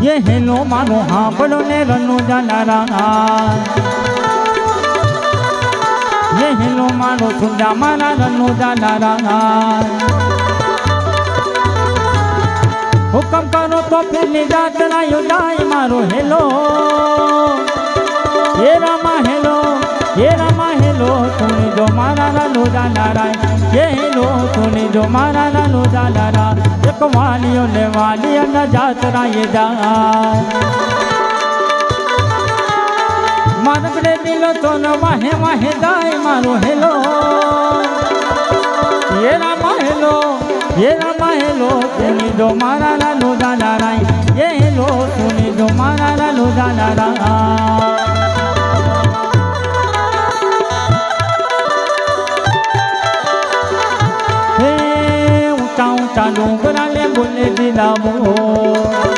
ये हेलो मारो हाँ बड़ो ने रनो जानारा ये हेलो मारो सुंदा मारा रनो जानारा हुक्म करो तो फिर निजात ना युदाई मारो हेलो ये रामा हेलो तूने जो मारा रनो जानारा ये हेलो तूने जो मारा रनो जानारा एक वालियों ने वालिया न जात ना ये जा मानगड़े दिलो तो न वाहे वाहे दाई मारो हेलो ये रामा हेलो तूने जो मारा रनो जानारा ये हेलो तूने जो मारा रनो जानारा डोंगराले बोले दिलावो